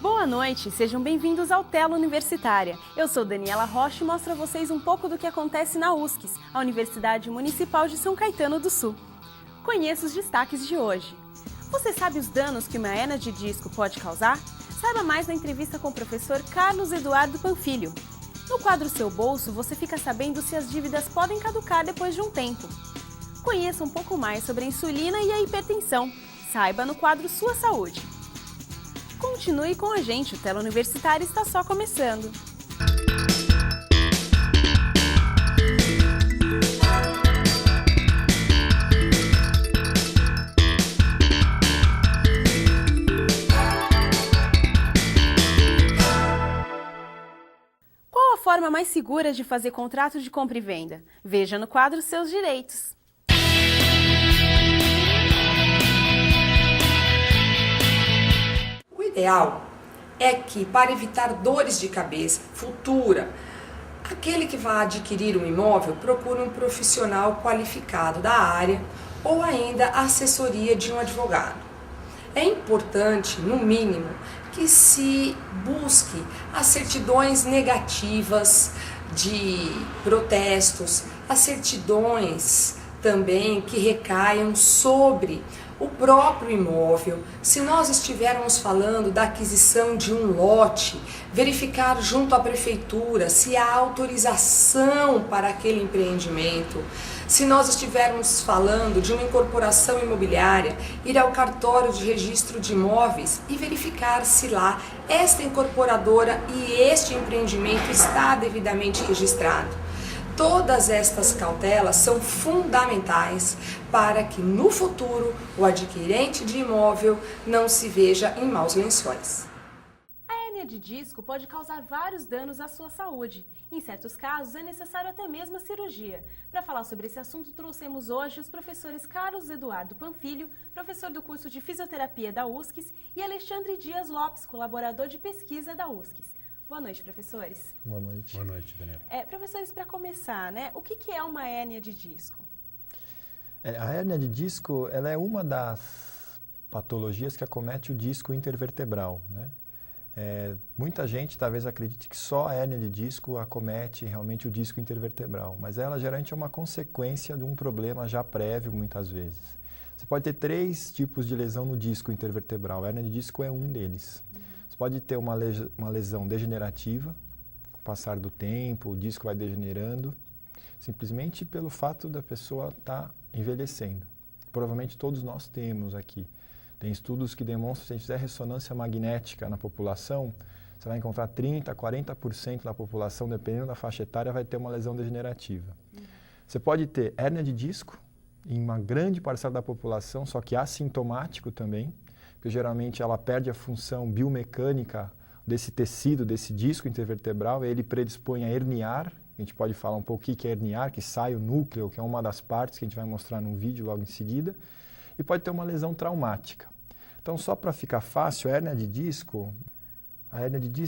Boa noite, sejam bem-vindos ao Tela Universitária. Eu sou Daniela Rocha e mostro a vocês um pouco do que acontece na USCS, a Universidade Municipal de São Caetano do Sul. Conheça os destaques de hoje. Você sabe os danos que uma hérnia de disco pode causar? Saiba mais na entrevista com o professor Carlos Eduardo Panfilho. No quadro Seu Bolso, você fica sabendo se as dívidas podem caducar depois de um tempo. Conheça um pouco mais sobre a insulina e a hipertensão. Saiba no quadro Sua Saúde. Continue com a gente, o Tela Universitária está só começando. Qual a forma mais segura de fazer contrato de compra e venda? Veja no quadro Seus Direitos. O ideal é que, para evitar dores de cabeça futura, aquele que vai adquirir um imóvel procure um profissional qualificado da área ou ainda a assessoria de um advogado. É importante, no mínimo, que se busque as certidões negativas de protestos, as certidões também que recaiam sobre o próprio imóvel. Se nós estivermos falando da aquisição de um lote, verificar junto à prefeitura se há autorização para aquele empreendimento. Se nós estivermos falando de uma incorporação imobiliária, ir ao cartório de registro de imóveis e verificar se lá esta incorporadora e este empreendimento está devidamente registrado. Todas estas cautelas são fundamentais para que no futuro o adquirente de imóvel não se veja em maus lençóis. A hérnia de disco pode causar vários danos à sua saúde. Em certos casos, é necessário até mesmo a cirurgia. Para falar sobre esse assunto, trouxemos hoje os professores Carlos Eduardo Panfilho, professor do curso de Fisioterapia da USCS, e Alexandre Dias Lopes, colaborador de pesquisa da USCS. Boa noite, professores. Boa noite. Boa noite, Daniela. Professores, para começar, o que é uma hérnia de disco? A hérnia de disco ela é uma das patologias que acomete o disco intervertebral, né? Muita gente talvez acredite que só a hérnia de disco acomete realmente o disco intervertebral, mas ela geralmente é uma consequência de um problema já prévio, muitas vezes. Você pode ter 3 tipos de lesão no disco intervertebral, a hérnia de disco é um deles. Você pode ter uma lesão degenerativa, com o passar do tempo, o disco vai degenerando, simplesmente pelo fato da pessoa estar envelhecendo. Provavelmente todos nós temos aqui. Tem estudos que demonstram que se a gente fizer ressonância magnética na população, você vai encontrar 30%, 40% da população, dependendo da faixa etária, vai ter uma lesão degenerativa. Você pode ter hérnia de disco em uma grande parcela da população, só que assintomático também, porque geralmente ela perde a função biomecânica desse tecido, desse disco intervertebral, e ele predispõe a herniar. A gente pode falar um pouco o que é herniar, que sai o núcleo, que é uma das partes que a gente vai mostrar num vídeo logo em seguida, e pode ter uma lesão traumática. Então, só para ficar fácil, a hérnia de disco,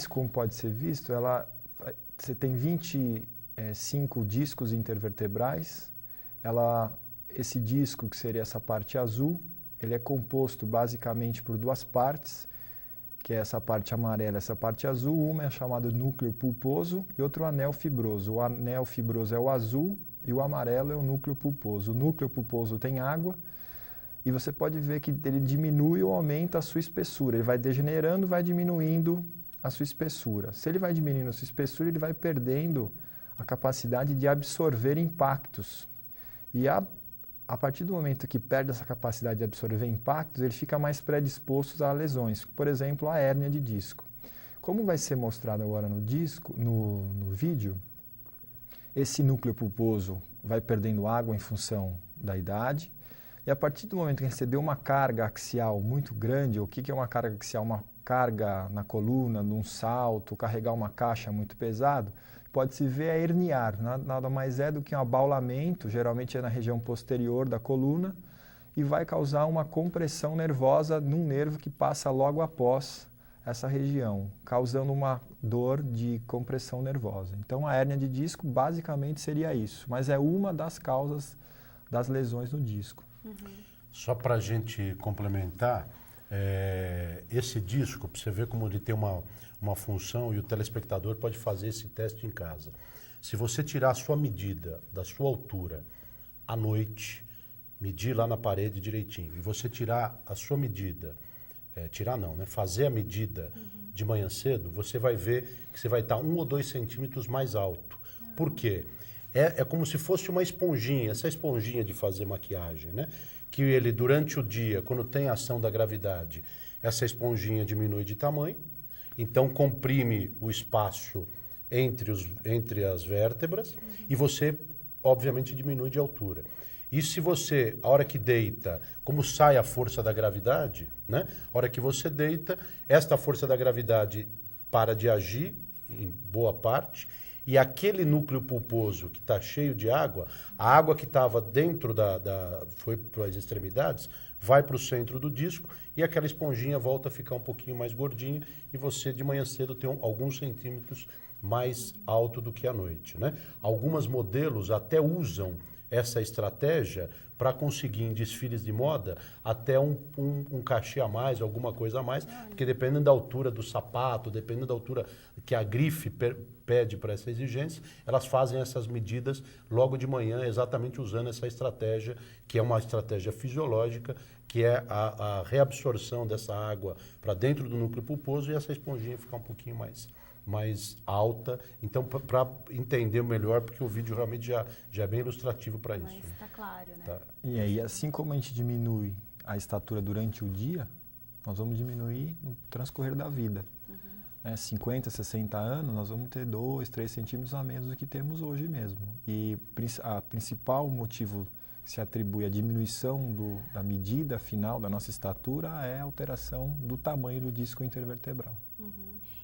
como pode ser visto, você tem 25 discos intervertebrais. Esse disco, que seria essa parte azul, ele é composto basicamente por 2 partes, que é essa parte amarela e essa parte azul. Uma é chamada núcleo pulposo e outro anel fibroso. O anel fibroso é o azul e o amarelo é o núcleo pulposo. O núcleo pulposo tem água e você pode ver que ele diminui ou aumenta a sua espessura. Ele vai degenerando, vai diminuindo a sua espessura. Se ele vai diminuindo a sua espessura, ele vai perdendo a capacidade de absorver impactos. E a partir do momento que perde essa capacidade de absorver impactos, ele fica mais predisposto a lesões, por exemplo, a hérnia de disco. Como vai ser mostrado agora no vídeo, esse núcleo pulposo vai perdendo água em função da idade, e a partir do momento que recebeu uma carga axial muito grande, o que é uma carga axial? Uma carga na coluna, num salto, carregar uma caixa muito pesado, pode-se ver a herniar, nada mais é do que um abaulamento, geralmente é na região posterior da coluna, e vai causar uma compressão nervosa num nervo que passa logo após essa região, causando uma dor de compressão nervosa. Então, a hérnia de disco basicamente seria isso, mas é uma das causas das lesões no disco. Só para a gente complementar, esse disco, para você ver como ele tem uma função, e o telespectador pode fazer esse teste em casa. Se você tirar a sua medida da sua altura à noite, medir lá na parede direitinho, e você tirar a sua medida, fazer a medida de manhã cedo, você vai ver que você vai estar 1 ou 2 centímetros mais alto. Por quê? É como se fosse uma esponjinha, essa esponjinha de fazer maquiagem, né? Que ele, durante o dia, quando tem a ação da gravidade, essa esponjinha diminui de tamanho, então comprime o espaço entre as vértebras e você, obviamente, diminui de altura. E se você, a hora que deita, como sai a força da gravidade, né? A hora que você deita, esta força da gravidade para de agir, em boa parte, e aquele núcleo pulposo que está cheio de água, a água que estava dentro foi para as extremidades, vai para o centro do disco e aquela esponjinha volta a ficar um pouquinho mais gordinha e você de manhã cedo tem alguns centímetros mais alto do que à noite, né? Algumas modelos até usam essa estratégia para conseguir em desfiles de moda até um cachê a mais, alguma coisa a mais, porque dependendo da altura do sapato, dependendo da altura que a grife pede para essa exigência, elas fazem essas medidas logo de manhã, exatamente usando essa estratégia, que é uma estratégia fisiológica, que é a reabsorção dessa água para dentro do núcleo pulposo e essa esponjinha ficar um pouquinho mais alta. Então, para entender melhor, porque o vídeo realmente já é bem ilustrativo para isso. Mas está claro, né? Tá. E aí, assim como a gente diminui a estatura durante o dia, nós vamos diminuir no transcorrer da vida. 50, 60 anos, nós vamos ter 2, 3 centímetros a menos do que temos hoje mesmo. E a principal motivo que se atribui à diminuição da medida final da nossa estatura é a alteração do tamanho do disco intervertebral.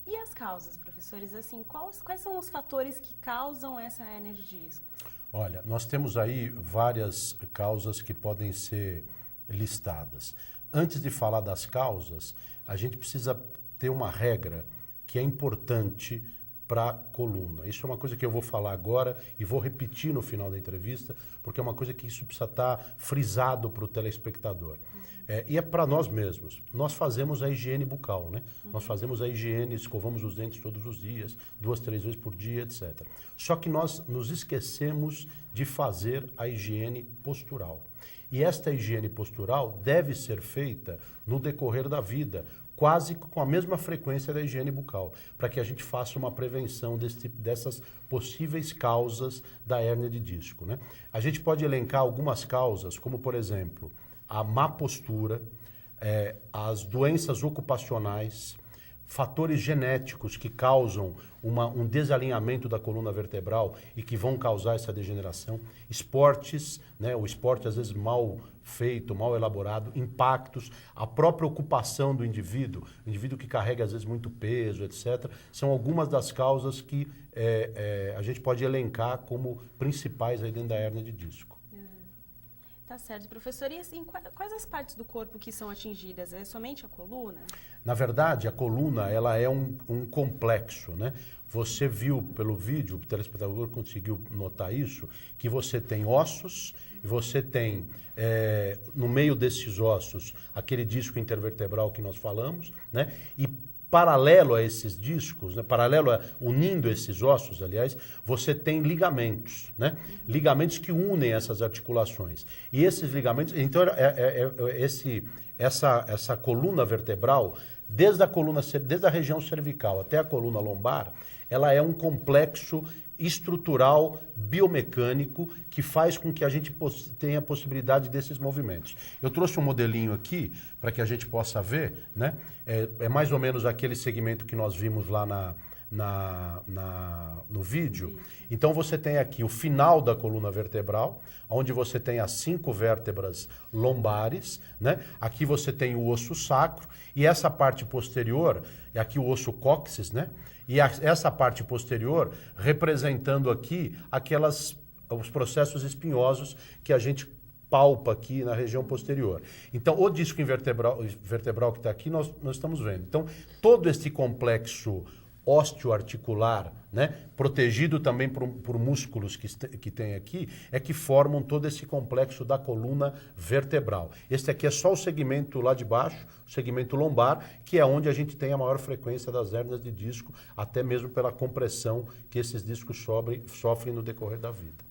E as causas, professores? Assim, quais são os fatores que causam essa hérnia de disco? Olha, nós temos aí várias causas que podem ser listadas. Antes de falar das causas, a gente precisa ter uma regra que é importante para a coluna. Isso é uma coisa que eu vou falar agora e vou repetir no final da entrevista, porque é uma coisa que isso precisa estar frisado para o telespectador. E é para nós mesmos. Nós fazemos a higiene bucal, né? Nós fazemos a higiene, escovamos os dentes todos os dias, 2, 3 vezes por dia, etc. Só que nós nos esquecemos de fazer a higiene postural. E esta higiene postural deve ser feita no decorrer da vida, quase com a mesma frequência da higiene bucal, para que a gente faça uma prevenção dessas possíveis causas da hérnia de disco, né? A gente pode elencar algumas causas, como, por exemplo, a má postura, as doenças ocupacionais, fatores genéticos que causam um desalinhamento da coluna vertebral e que vão causar essa degeneração, esportes, né, o esporte às vezes mal feito, mal elaborado, impactos, a própria ocupação do indivíduo, o indivíduo que carrega às vezes muito peso, etc., são algumas das causas que a gente pode elencar como principais aí dentro da hérnia de disco. Tá certo, professor. E assim, quais as partes do corpo que são atingidas? É somente a coluna? Na verdade, a coluna ela é um complexo, né? Você viu pelo vídeo, o telespectador conseguiu notar isso, que você tem ossos e você tem, no meio desses ossos, aquele disco intervertebral que nós falamos, né? E paralelo a esses discos, né, unindo esses ossos, aliás, você tem ligamentos, né? Ligamentos que unem essas articulações. E esses ligamentos, então essa coluna vertebral, desde a região cervical até a coluna lombar, ela é um complexo estrutural biomecânico que faz com que a gente tenha a possibilidade desses movimentos. Eu trouxe um modelinho aqui para que a gente possa ver, né? É mais ou menos aquele segmento que nós vimos lá no vídeo. Então você tem aqui o final da coluna vertebral, onde você tem as 5 vértebras lombares, né? Aqui você tem o osso sacro e essa parte posterior é aqui o osso cóccix, né? E essa parte posterior representando aqui os processos espinhosos que a gente palpa aqui na região posterior. Então, o disco vertebral que está aqui, nós estamos vendo. Então, todo esse complexo osteoarticular, né, protegido também por músculos que tem aqui, é que formam todo esse complexo da coluna vertebral. Este aqui é só o segmento lá de baixo, o segmento lombar, que é onde a gente tem a maior frequência das hérnias de disco, até mesmo pela compressão que esses discos sofrem no decorrer da vida.